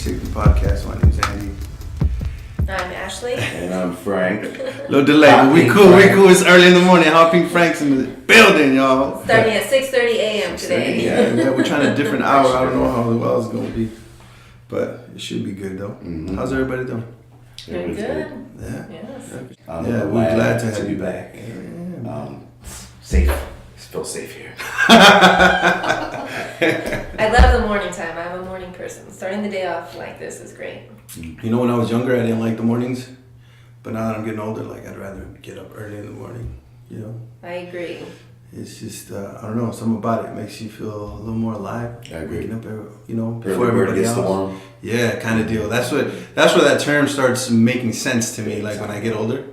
Safety Podcast. My name's Andy. I'm Ashley. And I'm Frank. Little delay, but we cool. It's early in the morning. Hopping Frank's in the building, y'all. Starting at 6:30 a.m. today. Yeah, we're trying a different hour. I don't know how well it's going to be, but it should be good, though. Mm-hmm. How's everybody doing? Doing good. Yeah. Yes. Yeah, we're glad to have you back. Yeah. Safe. Feel safe here. I love the morning time. I'm a morning person. Starting the day off like this is great. You know, when I was younger, I didn't like the mornings, but now that I'm getting older, like I'd rather get up early in the morning. You know. I agree. It's just I don't know, something about it makes you feel a little more alive. I agree. Waking up, before everybody gets else. The warm. Yeah, kind of deal. That's where that term starts making sense to me. Like when I get older.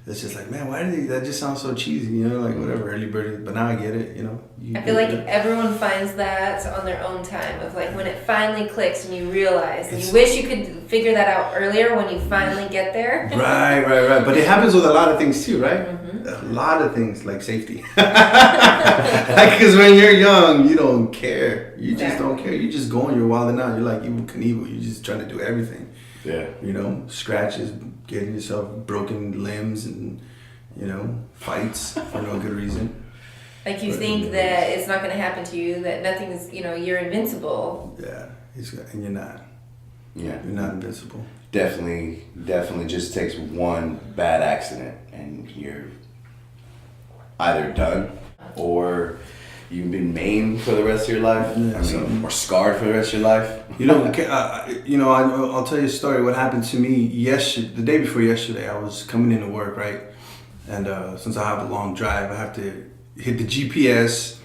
It's just like, man, that just sounds so cheesy, you know, like whatever, early bird. But now I get it, you know. I feel like everyone finds that on their own time of like when it finally clicks and you realize. And you wish you could figure that out earlier when you finally get there. Right. But it happens with a lot of things too, right? Mm-hmm. A lot of things like safety. Because when you're young, you don't care. You just don't care. You just going, you're wilding out. You're like Evel Knievel. You're just trying to do everything. Yeah. You know, scratches, getting yourself broken limbs and, you know, fights for no good reason. Like you think that it's not going to happen to you, that nothing's, you're invincible. Yeah, and you're not. Yeah. You're not invincible. Definitely just takes one bad accident and you're either done or you've been maimed for the rest of your life, or scarred for the rest of your life. I'll tell you a story. What happened to me the day before yesterday, I was coming into work, right? And since I have a long drive, I have to hit the GPS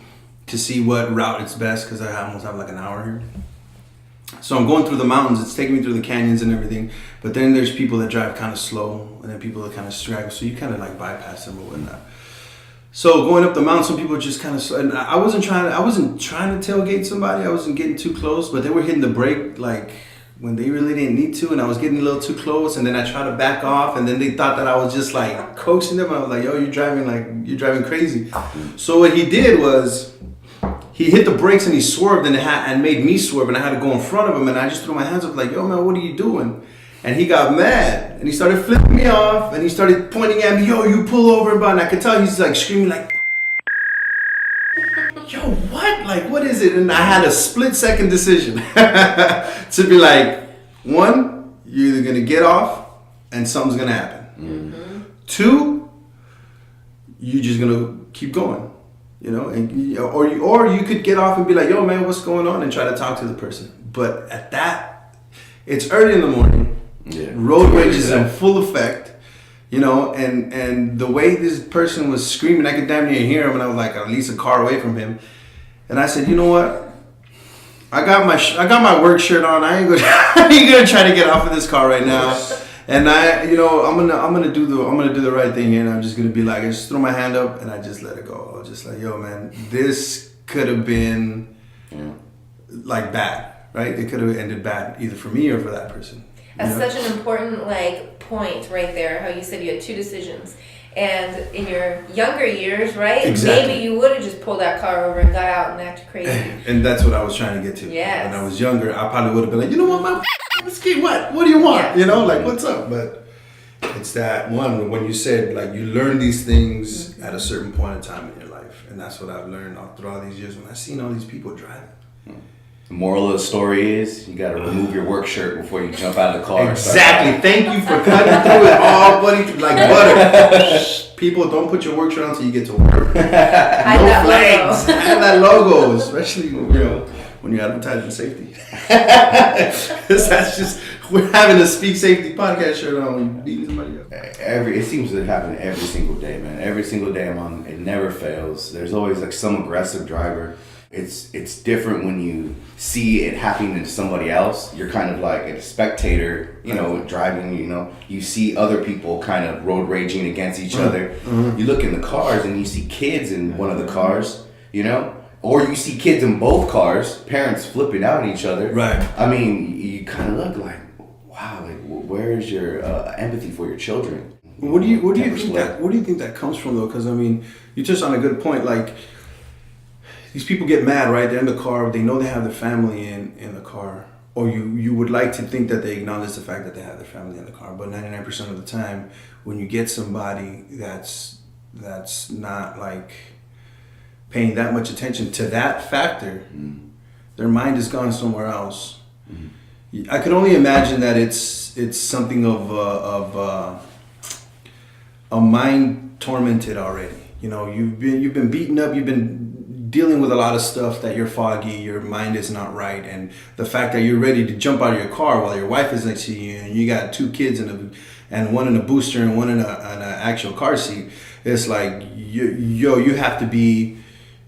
to see what route it's best because I almost have like an hour here. So I'm going through the mountains. It's taking me through the canyons and everything. But then there's people that drive kind of slow and then people that kind of straggle. So you kind of like bypass them or whatnot. So going up the mountain, some people just kind of, and I wasn't trying to tailgate somebody. I wasn't getting too close, but they were hitting the brake like when they really didn't need to, and I was getting a little too close. And then I tried to back off, and then they thought that I was just like coaxing them. I was like, "Yo, you're driving crazy." So what he did was he hit the brakes and he swerved and made me swerve, and I had to go in front of him, and I just threw my hands up like, "Yo, man, what are you doing?" And he got mad and he started flipping me off and he started pointing at me, "Yo, you pull over," and I could tell he's like screaming like, "Yo, what? Like, what is it?" And I had a split-second decision to be like, one, you're either gonna get off and something's gonna happen. Mm-hmm. Two, you're just gonna keep going, and or you could get off and be like, "Yo, man, what's going on?" and try to talk to the person. But at that, it's early in the morning. Yeah. Road rage is in full effect, and the way this person was screaming, I could damn near hear him, and I was like at least a car away from him. And I said, "You know what? I got my work shirt on. I ain't gonna try to get off of this car right now." And I'm gonna do the right thing here, and I'm just gonna be like, I just throw my hand up and I just let it go. I was just like, "Yo, man, this could have been like bad, right? It could have ended bad either for me or for that person." That's such an important point right there. How you said you had two decisions, and in your younger years, right? Exactly. Maybe you would have just pulled that car over and got out and acted crazy. And that's what I was trying to get to. Yes. When I was younger, I probably would have been like, "You know what, man? Let's get what? What do you want? Yeah. What's up?" But it's that one when you said like you learn these things at a certain point in time in your life, and that's what I've learned through all these years when I've seen all these people driving. The moral of the story is you got to remove your work shirt before you jump out of the car. Exactly. Thank you for cutting through it all, buddy, like butter. People, don't put your work shirt on until you get to work. No flags. Have that logo, especially when you're advertising safety. Because that's just, we're having a Speak Safety podcast shirt on when you're beating somebody up. It seems to happen every single day, man. Every single day I'm on, it never fails. There's always like some aggressive driver. It's different when you see it happening to somebody else. You're kind of like a spectator, driving, you see other people kind of road raging against each other. Mm-hmm. You look in the cars and you see kids in one of the cars, or you see kids in both cars, parents flipping out at each other. Right. I mean, you kind of look like, wow, like where's your empathy for your children? What do you think that comes from though? Because I mean, you touched on a good point. Like, these people get mad, right? They're in the car. They know they have their family in the car. or you would like to think that they acknowledge the fact that they have their family in the car. But 99% of the time, when you get somebody that's not like paying that much attention to that factor, their mind has gone somewhere else. I could only imagine that it's something of a mind tormented already. You know, you've been beaten up, you've been dealing with a lot of stuff that you're foggy, your mind is not right, and the fact that you're ready to jump out of your car while your wife is next to you and you got 2 kids and one in a booster and one in an actual car seat, it's like you have to be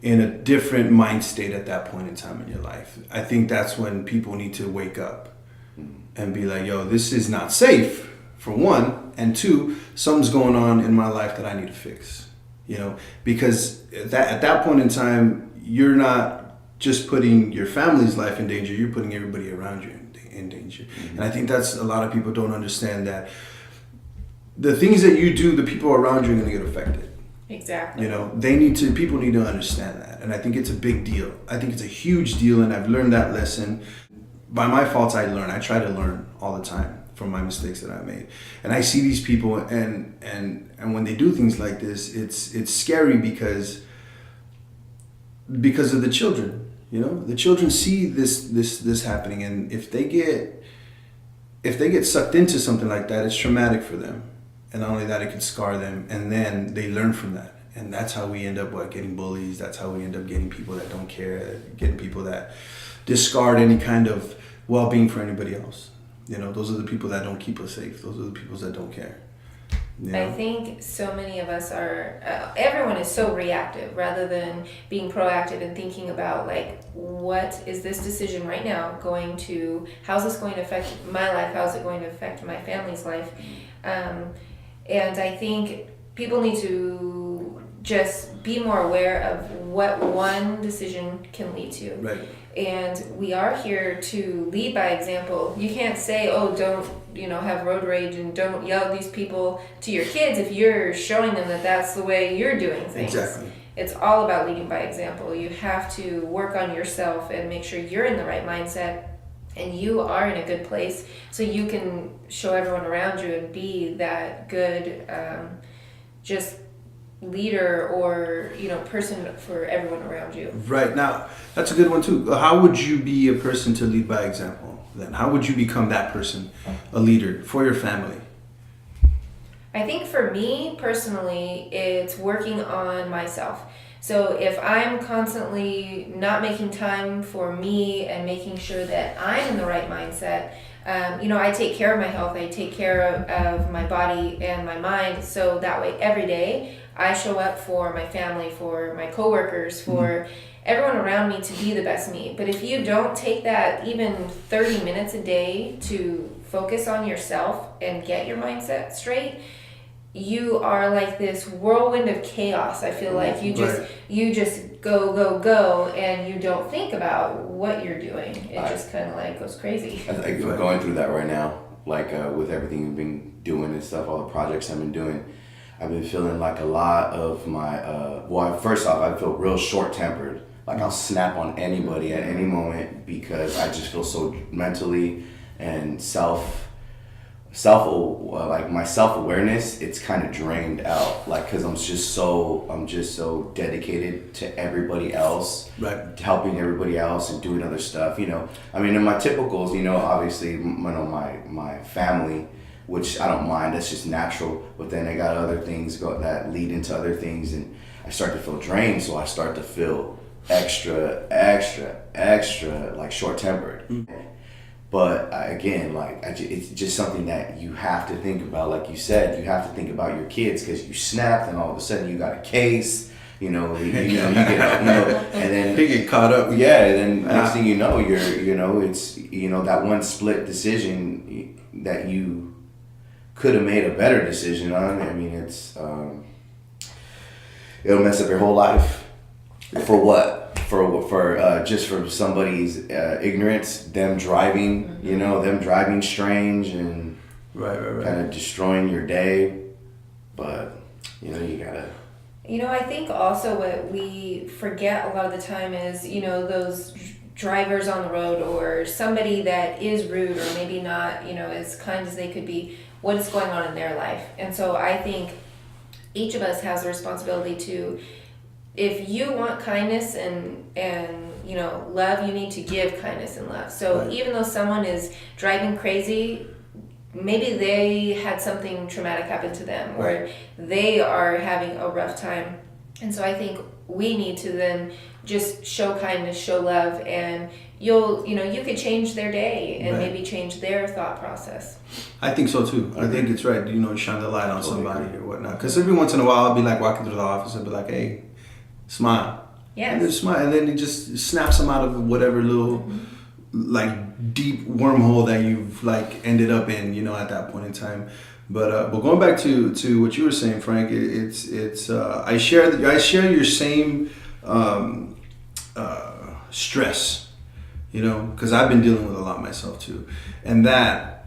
in a different mind state at that point in time in your life. I think that's when people need to wake up and be like, yo, this is not safe, for one, and 2, something's going on in my life that I need to fix. You know, because at that point in time, you're not just putting your family's life in danger, you're putting everybody around you in danger. And I think that's a lot of people don't understand that the things that you do, the people around you are going to get affected. Exactly. You know, people need to understand that. And I think it's a big deal. I think it's a huge deal, and I've learned that lesson. By my faults, I try to learn all the time from my mistakes that I made. And I see these people, and when they do things like this, it's scary because of the children. You know, the children see this happening, and if they get sucked into something like that, it's traumatic for them. And not only that, it could scar them, and then they learn from that. And that's how we end up getting bullies. That's how we end up getting people that don't care, getting people that discard any kind of well-being for anybody else. You know, those are the people that don't keep us safe. Those are the people that don't care. You know? I think so many of us are, everyone is so reactive rather than being proactive and thinking about, like, what is this decision right now going to, how's this going to affect my life? How's it going to affect my family's life? And I think people need to just be more aware of what one decision can lead to. Right. And we are here to lead by example. You can't say, oh, don't, have road rage and don't yell at these people to your kids if you're showing them that that's the way you're doing things. Exactly. It's all about leading by example. You have to work on yourself and make sure you're in the right mindset and you are in a good place so you can show everyone around you and be that good just leader or person for everyone around you. Right. Now, that's a good one too. How would you be a person to lead by example then? How would you become that person, a leader for your family? I think for me personally, it's working on myself. So if I'm constantly not making time for me and making sure that I'm in the right mindset, I take care of my health, I take care of my body and my mind, so that way every day I show up for my family, for my coworkers, for everyone around me to be the best me. But if you don't take that even 30 minutes a day to focus on yourself and get your mindset straight, you are like this whirlwind of chaos. I feel like you just go and you don't think about what you're doing. It just kind of like goes crazy. I think we're going through that right now, like with everything we've been doing and stuff, all the projects I've been doing. I've been feeling like a lot of my, first off, I feel real short-tempered. Like I'll snap on anybody at any moment because I just feel so mentally and my self-awareness, it's kind of drained out, like, because I'm just so dedicated to everybody else, right, helping everybody else and doing other stuff, in my typicals, obviously, my family, which I don't mind, that's just natural, but then I got other things that lead into other things, and I start to feel drained, so I start to feel extra like short-tempered. But again, it's just something that you have to think about. Like you said, you have to think about your kids because you snapped and all of a sudden you got a case. You get, and then you get caught up. Yeah, and then next thing you know, it's that one split decision that you could have made a better decision on. I mean, it'll mess up your whole life. For what? For just for somebody's ignorance, them driving, them driving strange and right. kind of destroying your day. But you gotta. I think also what we forget a lot of the time is those drivers on the road or somebody that is rude or maybe not, you know, as kind as they could be, what is going on in their life. And so I think each of us has a responsibility to, if you want kindness and you know, love, you need to give kindness and love. So right. even though someone is driving crazy, maybe they had something traumatic happen to them, or right. they are having a rough time. And so I think we need to then just show kindness, show love, and you could change their day and right. maybe change their thought process. I think so too. I think it's right. You know, shine the light on somebody or whatnot. Because every once in a while, I'll be like walking through the office and be like, "Hey, smile." Yes. And then smile, and then it just snaps them out of whatever little like deep wormhole that you've like ended up in. You know, at that point in time. But going back to what you were saying, Frank, it's I share your same stress, you know, because I've been dealing with a lot myself too, and that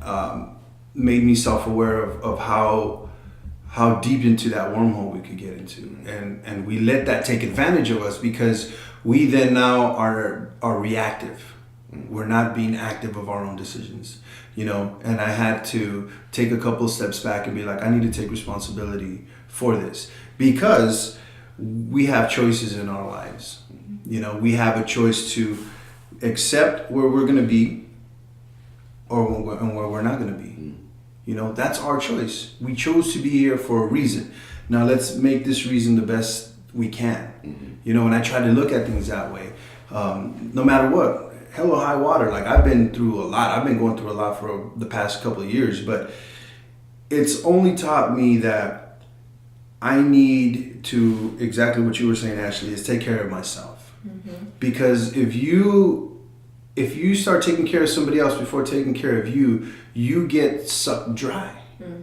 made me self-aware of how deep into that wormhole we could get into, and we let that take advantage of us because we then now are reactive. We're not being active of our own decisions, you know, and I had to take a couple of steps back and be like, I need to take responsibility for this because we have choices in our lives. You know, we have a choice to accept where we're going to be or where we're not going to be. You know, that's our choice. We chose to be here for a reason. Now let's make this reason the best we can. You know, and I try to look at things that way. No matter what. Hell or high water. Like I've been through a lot. I've been going through a lot for the past couple of years, but it's only taught me that I need to, exactly what you were saying, Ashley, is take care of myself. Because if you start taking care of somebody else before taking care of you, you get sucked dry.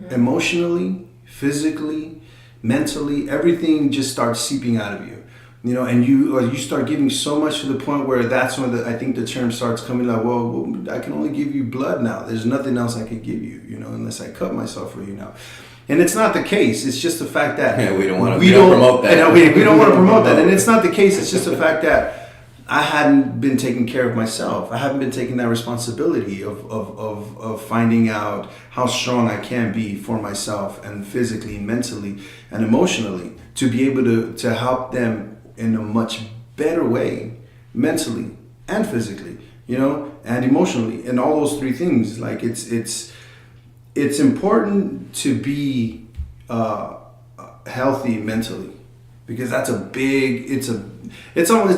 Emotionally, physically, mentally, everything just starts seeping out of you. You know, and you start giving so much to the point where that's when I think the term starts coming like, well, I can only give you blood now. There's nothing else I could give you, you know, unless I cut myself for you now. And it's not the case. It's just the fact that we don't promote that. We don't want to promote that. And it's not the case. It's just the fact that I hadn't been taking care of myself. I haven't been taking that responsibility of finding out how strong I can be for myself and physically, mentally, and emotionally to be able to help them in a much better way, mentally and physically, you know, and emotionally, and all those three things. Like it's important to be healthy mentally, because that's a big. It's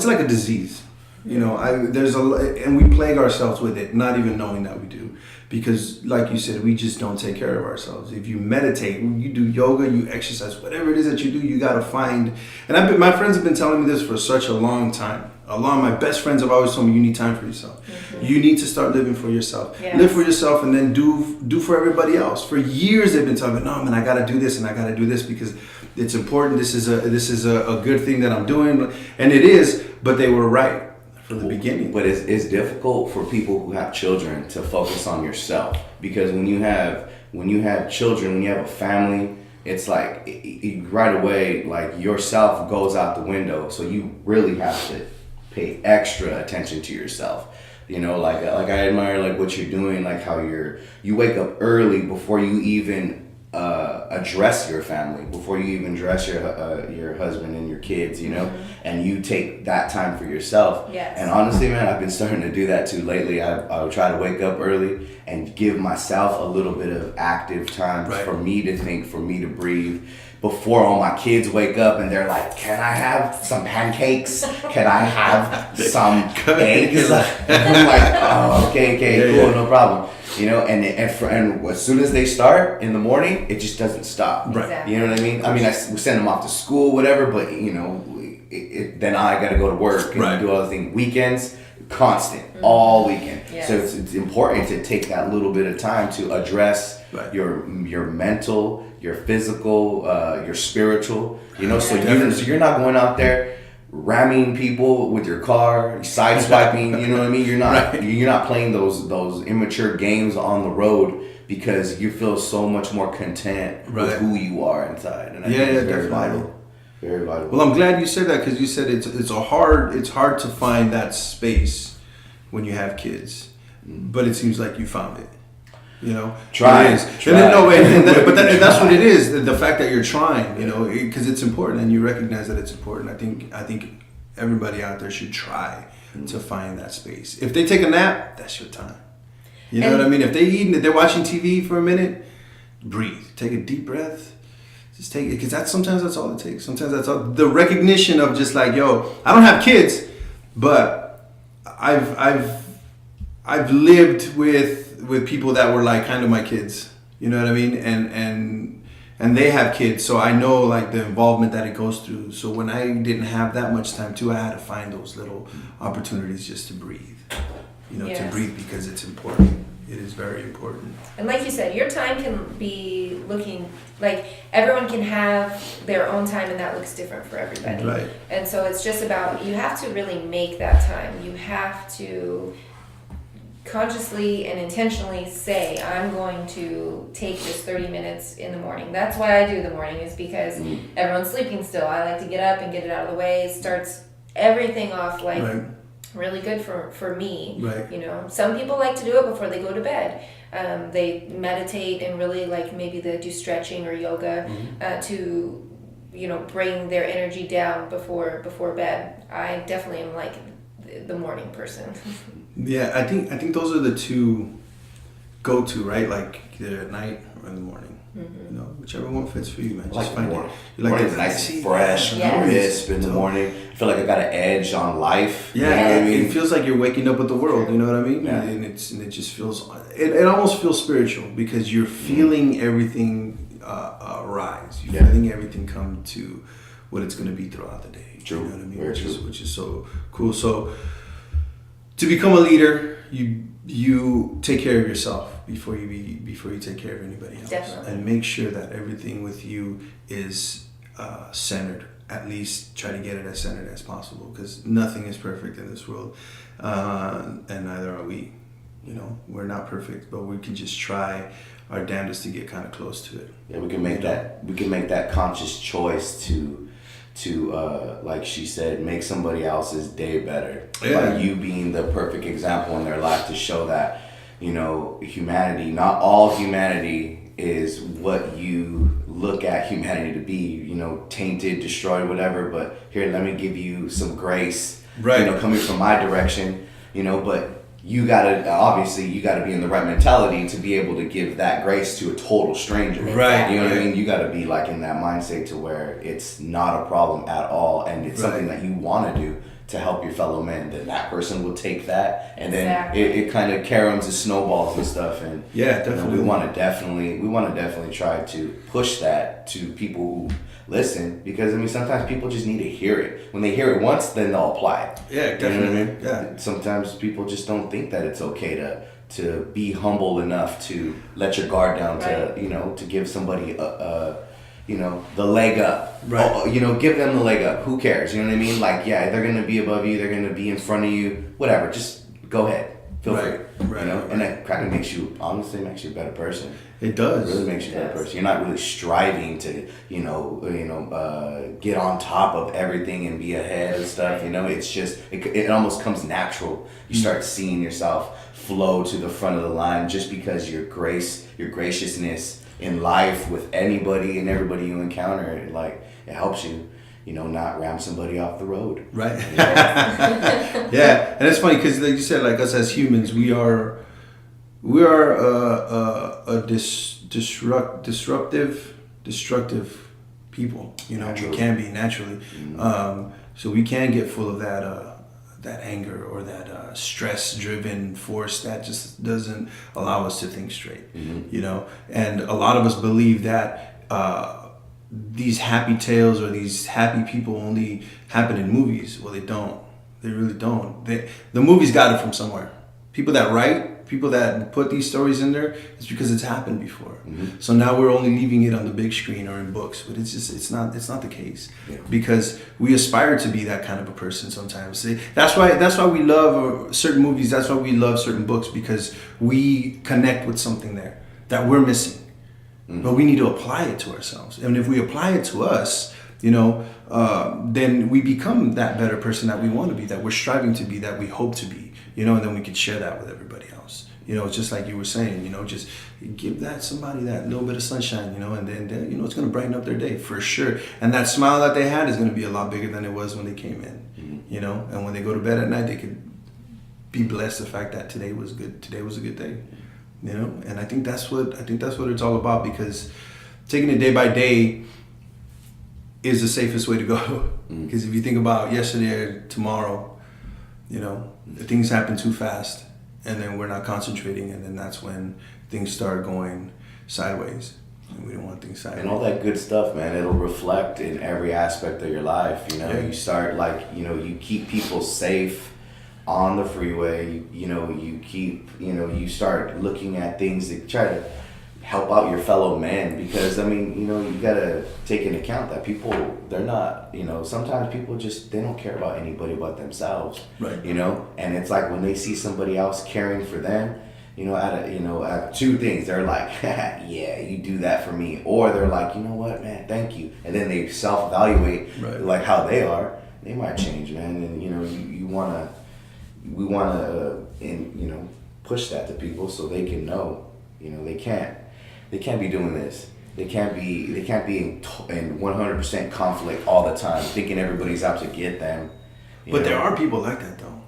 like a disease, you know. And we plague ourselves with it, not even knowing that we do. Because, like you said, we just don't take care of ourselves. If you meditate, you do yoga, you exercise, whatever it is that you do, you got to find. And my friends have been telling me this for such a long time. My best friends have always told me, you need time for yourself. You need to start living for yourself. Yes. Live for yourself, and then do for everybody else. For years, they've been telling me, no, man, I got to do this and I got to do this because it's important. This is a good thing that I'm doing, and it is. But they were right from the beginning. But it's difficult for people who have children to focus on yourself, because when you have children, when you have a family, it's like right away, like yourself goes out the window. So you really have to pay extra attention to yourself. You know, like I admire like what you're doing, like how you wake up early before you even address your family, before you even address your husband and your kids, you know, and you take that time for yourself. Yes. And honestly, man, I've been starting to do that too lately. I'll try to wake up early and give myself a little bit of active time for me to think, for me to breathe, before all my kids wake up and they're like, can I have some pancakes? Can I have some eggs? And I'm like, oh, okay, cool, no problem. You know, and as soon as they start in the morning, it just doesn't stop. Right. Exactly. You know what I mean? I mean, we send them off to school, whatever, but, you know, then I got to go to work and do other things. Weekends, constant, all weekend. Yes. So it's important to take that little bit of time to address your mental, your physical, your spiritual, you know, so you're not going out there ramming people with your car, sideswiping, you know what I mean? You're not playing those immature games on the road, because you feel so much more content with who you are inside. And I think it's very vital. Very vital. Well, I'm glad you said that, because you said it's hard to find that space when you have kids, but it seems like you found it. You know, Try. It is. And then, no, but that's what it is. The fact that you're trying, you know, because it's important, and you recognize that it's important. I think everybody out there should try to find that space. If they take a nap, that's your time. You know what I mean? If they eat and if they're watching TV for a minute, breathe. Take a deep breath. Just take it, because sometimes that's all it takes. Sometimes that's all. The recognition of just like, yo, I don't have kids, but I've lived with people that were like kind of my kids. You know what I mean? And they have kids, so I know like the involvement that it goes through. So when I didn't have that much time too, I had to find those little opportunities just to breathe. You know, to breathe, because it's important. It is very important. And like you said, your time can be looking like everyone can have their own time, and that looks different for everybody. Right. And so it's just about, you have to really make that time. You have to consciously and intentionally say, I'm going to take this 30 minutes in the morning. That's why I do the morning, is because everyone's sleeping still. I like to get up and get it out of the way. It starts everything off like really good for me. Right. You know, some people like to do it before they go to bed. They meditate and really like maybe they do stretching or yoga to, you know, bring their energy down before bed. I definitely am like the morning person. Yeah, I think those are the two go-to, right? Like either at night or in the morning. You know, whichever one fits for you, man. Just find it. You like it's nice and fresh, crisp in the morning. I feel like I got an edge on life. Yeah, you know what I mean? It feels like you're waking up with the world. You know what I mean? Yeah. And it just feels. It almost feels spiritual, because you're feeling everything rise. You're feeling everything come to what it's going to be throughout the day. True. You know what I mean? Very Which is so cool. So to become a leader, you take care of yourself before you take care of anybody else. Definitely. And make sure that everything with you is centered. At least try to get it as centered as possible, because nothing is perfect in this world, and neither are we. You know, we're not perfect, but we can just try our damnedest to get kind of close to it. Yeah, we can make that. We can make that conscious choice to like she said, make somebody else's day better. Yeah. By you being the perfect example in their life, to show that, you know, humanity, not all humanity is what you look at humanity to be, you know, tainted, destroyed, whatever. But here, let me give you some grace, Right. you know, coming from my direction, you know, but you gotta be in the right mentality to be able to give that grace to a total stranger. Right. You know what I mean? You gotta be like in that mindset to where it's not a problem at all, and it's something that you wanna do to help your fellow men. Then that person will take that, and then it kind of caroms and snowballs and stuff. And definitely. you know, we want to definitely try to push that to people who listen, because I mean sometimes people just need to hear it. When they hear it once, then they'll apply it. Yeah, definitely. You know what I mean? Yeah. Sometimes people just don't think that it's okay to be humble enough to let your guard down, to you know, to give somebody a you know, the leg up. Right. Oh, you know, give them the leg up. Who cares? You know what I mean? Like, yeah, they're gonna be above you. They're gonna be in front of you. Whatever. Just go ahead. Feel free. Right. You know, and that kind of makes you, honestly, makes you a better person. It does. It really makes you a better person. You're not really striving to, get on top of everything and be ahead and stuff. You know, it's just it almost comes natural. You start seeing yourself flow to the front of the line, just because your grace, your graciousness in life with anybody and everybody you encounter, it helps you, you know, not ram somebody off the road. Right. Yeah, and it's funny because, like you said, like us as humans, we are destructive people. You know, Naturally. we can be naturally. So we can get full of that anger or that stress-driven force that just doesn't allow us to think straight. You know, and a lot of us believe that these happy tales or these happy people only happen in movies. Well, they don't. They really don't. The movies got it from somewhere. People that write, people that put these stories in there, it's because it's happened before. So now we're only leaving it on the big screen or in books, but it's not the case. Because we aspire to be that kind of a person sometimes. See, that's why we love certain movies. That's why we love certain books, because we connect with something there that we're missing. But we need to apply it to ourselves. And if we apply it to us, you know, then we become that better person that we want to be, that we're striving to be, that we hope to be. you know, and then we could share that with everybody else. You know, it's just like you were saying, you know, just give that somebody that little bit of sunshine, you know, and then you know, it's going to brighten up their day for sure. And that smile that they had is going to be a lot bigger than it was when they came in, you know, and when they go to bed at night, they could be blessed the fact that today was good. Today was a good day, you know, and I think that's what it's all about, because taking it day by day is the safest way to go. Because if you think about yesterday or tomorrow, you know, things happen too fast. And then we're not concentrating, and then that's when things start going sideways. And we don't want things sideways. And all that good stuff, man, it'll reflect in every aspect of your life. You know, you start you keep people safe on the freeway. You start looking at things that try to help out your fellow man, because you gotta take into account that people, they're not, sometimes people just, they don't care about anybody but themselves, right? And it's like when they see somebody else caring for them, at two things, they're like, yeah, you do that for me, or they're like, you know what, man, thank you, and then they self-evaluate, right, like how they are, they might change, man, and we wanna push that to people so they can know, they can't be doing this. They can't be in 100% conflict all the time, thinking everybody's out to get them. But there are people like that, though.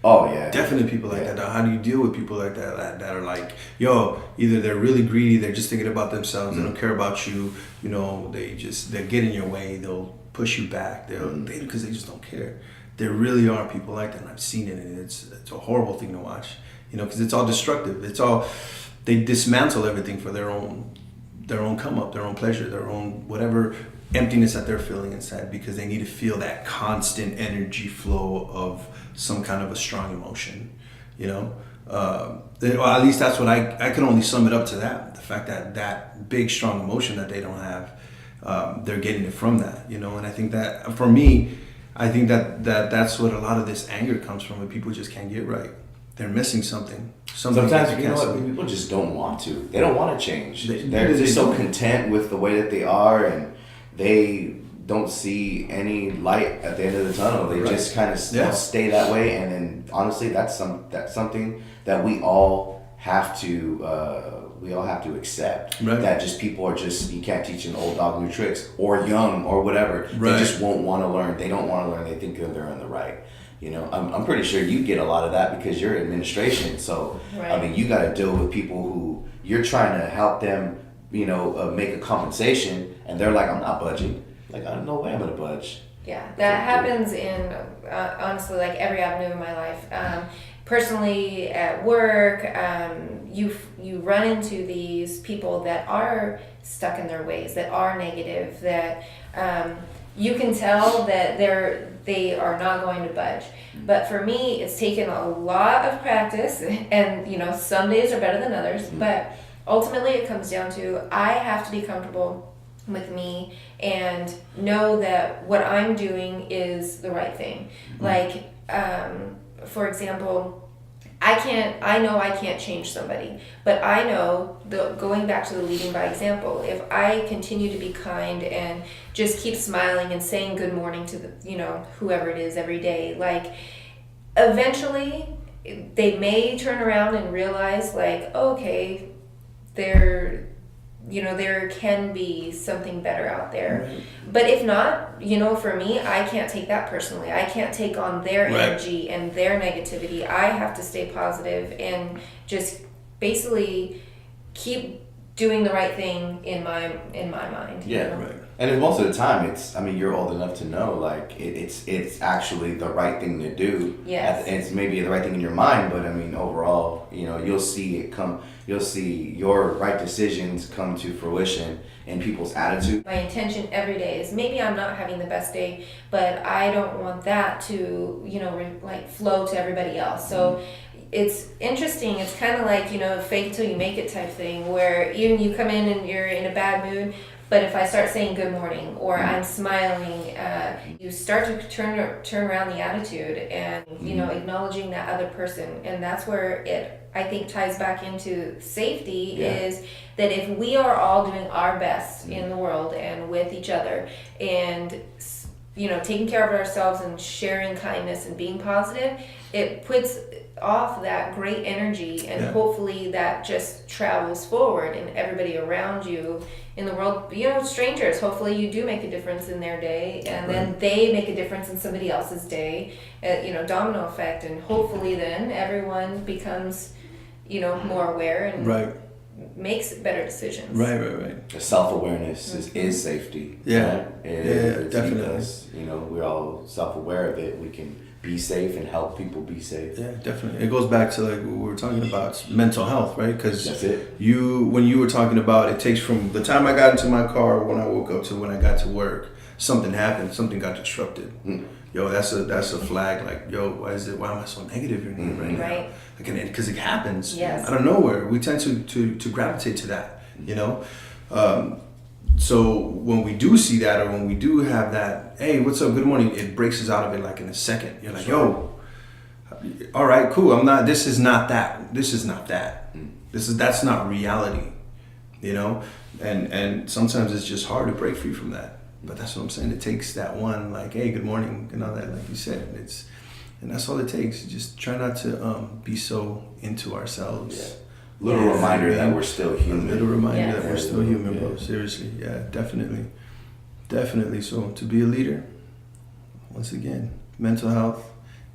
Oh yeah, definitely people like that. Though. How do you deal with people like that that are like, yo, either they're really greedy, they're just thinking about themselves, they don't care about you. They get in your way, they'll push you back, because they just don't care. There really are people like that, and I've seen it, and it's a horrible thing to watch. Because it's all destructive. They dismantle everything for their own come up, their own pleasure, their own whatever emptiness that they're feeling inside, because they need to feel that constant energy flow of some kind of a strong emotion, or at least that's what I can only sum it up to that, the fact that big strong emotion that they don't have, they're getting it from that, and I think that for me, I think that's what a lot of this anger comes from, when people just can't get right. They're missing something. Sometimes people just don't want to. They don't want to change. They're just so content with the way that they are, and they don't see any light at the end of the tunnel. They just kind of stay that way, and then honestly, that's something that we all have to accept. Right. That just people are just, you can't teach an old dog new tricks, or young or whatever. Right. They just won't want to learn. They don't want to learn. They think they're in the right. I'm pretty sure you get a lot of that because you're administration. So, right. You got to deal with people who you're trying to help them, make a compensation, and they're like, I'm not budging. Like, no way I'm going to budge. Yeah, that happens in, honestly, like every avenue of my life. Personally, at work, you run into these people that are stuck in their ways, that are negative, that you can tell that they are not going to budge. But for me, it's taken a lot of practice, and some days are better than others, but ultimately it comes down to, I have to be comfortable with me and know that what I'm doing is the right thing. Like, for example, I know I can't change somebody, but I know, going back to the leading by example, if I continue to be kind and just keep smiling and saying good morning to whoever it is every day, like, eventually they may turn around and realize, like, okay, there can be something better out there. Right. But if not, for me, I can't take that personally. I can't take on their energy and their negativity. I have to stay positive and just basically keep doing the right thing in my mind. Yeah, right. And most of the time, you're old enough to know, like, it's actually the right thing to do. Yes. And it's maybe the right thing in your mind, but overall, you'll see your right decisions come to fruition in people's attitude. My intention every day is, maybe I'm not having the best day, but I don't want that to, flow to everybody else. So it's interesting. It's kind of like, fake it till you make it type thing, where even you come in and you're in a bad mood, but if I start saying good morning, or I'm smiling, you start to turn around the attitude and, acknowledging that other person. And that's where it, I think, ties back into safety, is that if we are all doing our best in the world and with each other, and, taking care of ourselves and sharing kindness and being positive, it puts off that great energy, and Yeah. hopefully that just travels forward, and everybody around you in the world, strangers, hopefully you do make a difference in their day, and then they make a difference in somebody else's day, domino effect, and hopefully then everyone becomes, more aware and Right. makes better decisions. Right. The self-awareness is safety. Yeah. Right? Yeah, definitely. Because, we're all self-aware of it. We can be safe and help people be safe. Yeah, definitely. It goes back to like what we were talking about, it's mental health, right? Because That's it. when you were talking about, it takes from the time I got into my car when I woke up to when I got to work, something happened, something got disrupted. Yo, that's a flag. Like, yo, why am I so negative in here right now? Right. Because it happens Yes. out of nowhere. We tend to gravitate to that, So when we do see that, or when we do have that, hey, what's up, good morning, it breaks us out of it like in a second. You're like, yo, all right, cool. This is not that. That's not reality, And sometimes it's just hard to break free from that. But that's what I'm saying. It takes that one, like, hey, good morning, and all that, like you said. And that's all it takes. Just try not to be so into ourselves. Yeah. Little reminder that we're still human. A little reminder Yes. that we're still human, bro. Seriously. Yeah, definitely. So to be a leader, once again, mental health,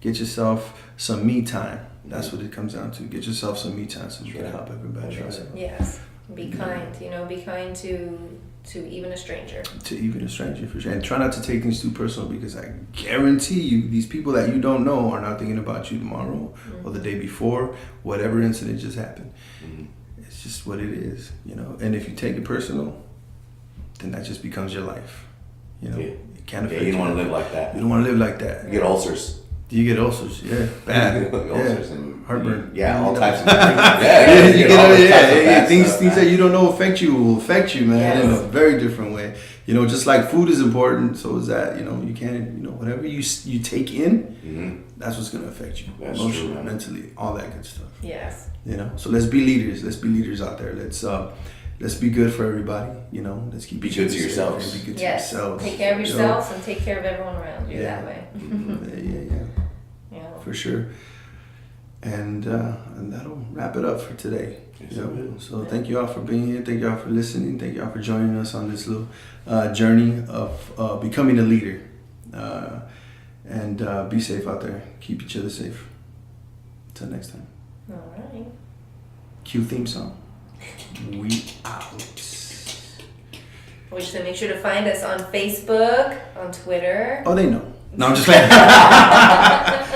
get yourself some me time. That's what it comes down to. Get yourself some me time so you can help everybody else. Yes. Be kind, be kind to even a stranger. To even a stranger, for sure. And try not to take things too personal, because I guarantee you, these people that you don't know are not thinking about you tomorrow or the day before, whatever incident just happened. It's just what it is, And if you take it personal, then that just becomes your life. It can't affect you don't want to live like that. You don't want to live like that. You get ulcers. You get ulcers, yeah, bad, Ulcers and heartburn, all types of things. you get all types of bad things that you don't know affect you will affect you, man, in Yes. a very different way. Just like food is important, so is that. You can't, whatever you take in, that's what's gonna affect you, That's emotionally, true, man. mentally, all that good stuff. Yes. So let's be leaders. Let's be leaders out there. Let's be good for everybody. Let's keep Be each good other to safe yourselves. and be good to Yes. yourselves. Take care of yourselves and take care of everyone around you that way. Yeah. For sure. And that'll wrap it up for today. So thank you all for being here. Thank you all for listening. Thank you all for joining us on this little journey of becoming a leader. And be safe out there. Keep each other safe. Until next time. All right. Cue theme song. We out. We should make sure to find us on Facebook, on Twitter. Oh, they know. No, I'm just playing.